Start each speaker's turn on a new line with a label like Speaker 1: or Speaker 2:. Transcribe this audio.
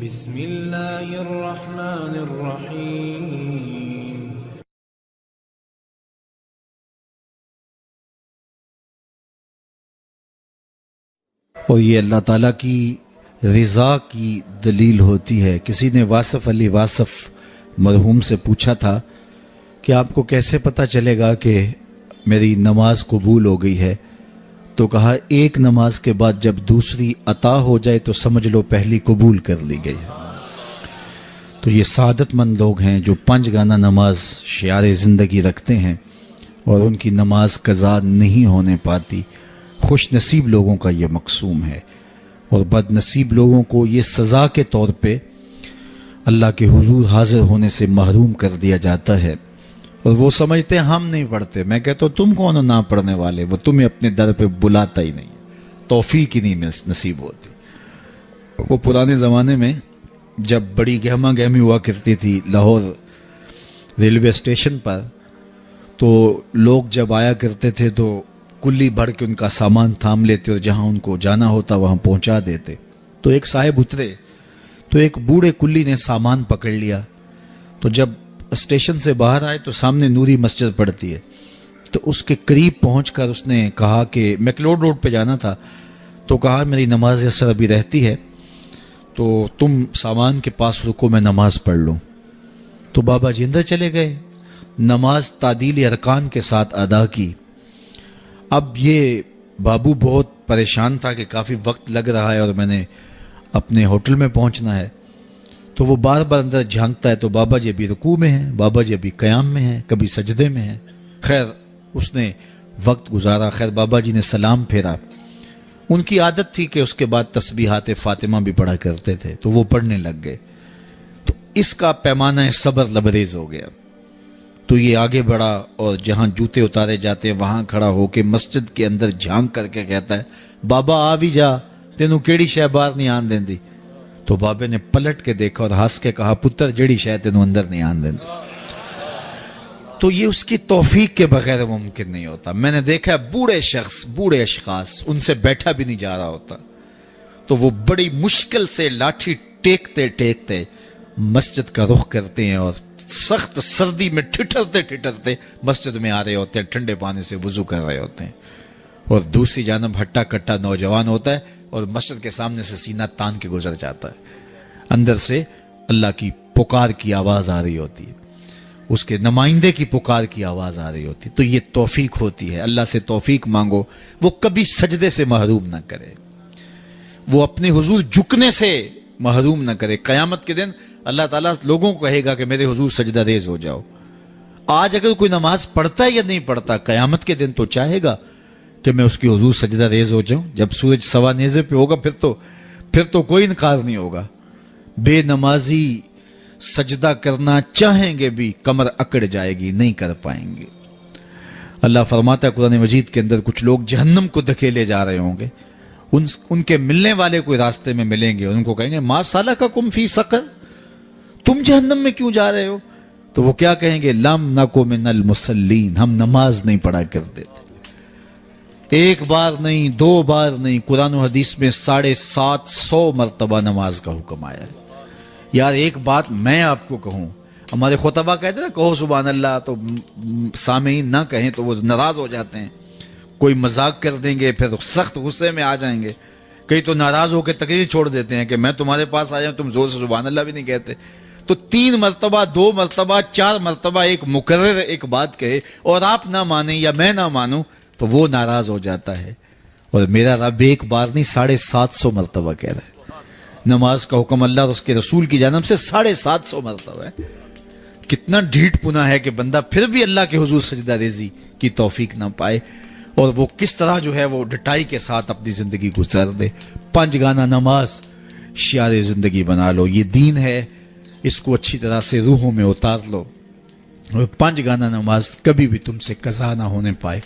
Speaker 1: بسم اللہ الرحمن الرحیم۔
Speaker 2: اور یہ اللہ تعالیٰ کی رضا کی دلیل ہوتی ہے۔ کسی نے واصف علی واصف مرحوم سے پوچھا تھا کہ آپ کو کیسے پتہ چلے گا کہ میری نماز قبول ہو گئی ہے؟ تو کہا ایک نماز کے بعد جب دوسری عطا ہو جائے تو سمجھ لو پہلی قبول کر لی گئی۔ تو یہ سعادت مند لوگ ہیں جو 5 گانا نماز شعار زندگی رکھتے ہیں اور ان کی نماز قضا نہیں ہونے پاتی۔ خوش نصیب لوگوں کا یہ مقسوم ہے، اور بد نصیب لوگوں کو یہ سزا کے طور پہ اللہ کے حضور حاضر ہونے سے محروم کر دیا جاتا ہے، اور وہ سمجھتے ہیں ہم نہیں پڑھتے۔ میں کہتا ہوں تم کون ہو نہ پڑھنے والے؟ وہ تمہیں اپنے در پہ بلاتا ہی نہیں، توفیق ہی نہیں نصیب ہوتی۔ وہ پرانے زمانے میں جب بڑی گہما گہمی ہوا کرتی تھی لاہور ریلوے اسٹیشن پر، تو لوگ جب آیا کرتے تھے تو کلی بھر کے ان کا سامان تھام لیتے اور جہاں ان کو جانا ہوتا وہاں پہنچا دیتے۔ تو ایک صاحب اترے تو ایک بوڑھے کلی نے سامان پکڑ لیا، تو جب اسٹیشن سے باہر آئے تو سامنے نوری مسجد پڑتی ہے، تو اس کے قریب پہنچ کر اس نے کہا کہ میکلوڈ روڈ پہ جانا تھا، تو کہا میری نماز اثر ابھی رہتی ہے تو تم سامان کے پاس رکو میں نماز پڑھ لوں۔ تو بابا جی اندر چلے گئے، نماز تعدیل ارکان کے ساتھ ادا کی۔ اب یہ بابو بہت پریشان تھا کہ کافی وقت لگ رہا ہے اور میں نے اپنے ہوٹل میں پہنچنا ہے، تو وہ بار بار اندر جھانکتا ہے تو بابا جی ابھی رکوع میں ہیں، بابا جی ابھی قیام میں ہیں، کبھی سجدے میں ہیں۔ خیر اس نے وقت گزارا، خیر بابا جی نے سلام پھیرا۔ ان کی عادت تھی کہ اس کے بعد تسبیحات فاطمہ بھی پڑھا کرتے تھے، تو وہ پڑھنے لگ گئے۔ تو اس کا پیمانہ صبر لبریز ہو گیا، تو یہ آگے بڑھا اور جہاں جوتے اتارے جاتے ہیں وہاں کھڑا ہو کے مسجد کے اندر جھانک کر کے کہتا ہے بابا آ بھی جا، تینوں کیڑی شے باہر نہیں آن دیندی؟ تو بابے نے پلٹ کے دیکھا اور ہنس کے کہا پتر جڑی شے تینوں اندر نہیں آن دیندی۔ تو یہ اس کی توفیق کے بغیر ممکن نہیں ہوتا۔ میں نے دیکھا بوڑھے شخص، بوڑھے اشخاص، ان سے بیٹھا بھی نہیں جا رہا ہوتا، تو وہ بڑی مشکل سے لاٹھی ٹیکتے ٹیکتے مسجد کا رخ کرتے ہیں، اور سخت سردی میں ٹھٹرتے ٹھٹرتے مسجد میں آ رہے ہوتے ہیں، ٹھنڈے پانی سے وضو کر رہے ہوتے ہیں، اور دوسری جانب ہٹا کٹا نوجوان ہوتا ہے اور مسجد کے سامنے سے سینہ تان کے گزر جاتا ہے، اندر سے اللہ کی پکار کی آواز آ رہی ہوتی ہے، اس کے نمائندے کی پکار کی آواز آ رہی ہوتی ہے۔ تو یہ توفیق ہوتی ہے، اللہ سے توفیق مانگو، وہ کبھی سجدے سے محروم نہ کرے، وہ اپنے حضور جھکنے سے محروم نہ کرے۔ قیامت کے دن اللہ تعالیٰ لوگوں کو کہے گا کہ میرے حضور سجدہ ریز ہو جاؤ۔ آج اگر کوئی نماز پڑھتا ہے یا نہیں پڑھتا، قیامت کے دن تو چاہے گا کہ میں اس کی حضور سجدہ ریز ہو جاؤں۔ جب سورج سوا نیزے پہ ہوگا پھر تو کوئی انکار نہیں ہوگا۔ بے نمازی سجدہ کرنا چاہیں گے بھی کمر اکڑ جائے گی، نہیں کر پائیں گے۔ اللہ فرماتا ہے قرآن مجید کے اندر کچھ لوگ جہنم کو دھکیلے جا رہے ہوں گے، ان کے ملنے والے کوئی راستے میں ملیں گے، ان کو کہیں گے ما سلککم فی سقر، تم جہنم میں کیوں جا رہے ہو؟ تو وہ کیا کہیں گے؟ لم نکو من المصلین، ہم نماز نہیں پڑھا کرتے تھے۔ ایک بار نہیں، 2 بار نہیں، قرآن و حدیث میں 750 مرتبہ نماز کا حکم آیا ہے۔ یار ایک بات میں آپ کو کہوں، ہمارے خطبہ کہتے ہیں کہو سبحان اللہ، تو سامعین نہ کہیں تو وہ ناراض ہو جاتے ہیں، کوئی مذاق کر دیں گے پھر سخت غصے میں آ جائیں گے، کئی تو ناراض ہو کے تقریر چھوڑ دیتے ہیں کہ میں تمہارے پاس آیا ہوں تم زور سے سبحان اللہ بھی نہیں کہتے۔ تو 3 مرتبہ، 2 مرتبہ، 4 مرتبہ ایک مکرر ایک بات کہے اور آپ نہ مانیں یا میں نہ مانوں تو وہ ناراض ہو جاتا ہے، اور میرا رب ایک بار نہیں 750 مرتبہ کہہ رہا ہے۔ نماز کا حکم اللہ اور اس کے رسول کی جانب سے 750 مرتبہ ہے۔ کتنا ڈھیٹ پنا ہے کہ بندہ پھر بھی اللہ کے حضور سجدہ ریزی کی توفیق نہ پائے، اور وہ کس طرح جو ہے وہ ڈٹائی کے ساتھ اپنی زندگی گزار دے۔ 5 گانا نماز شعار زندگی بنا لو، یہ دین ہے، اس کو اچھی طرح سے روحوں میں اتار لو، اور 5 گانا نماز کبھی بھی تم سے قضا نہ ہونے پائے۔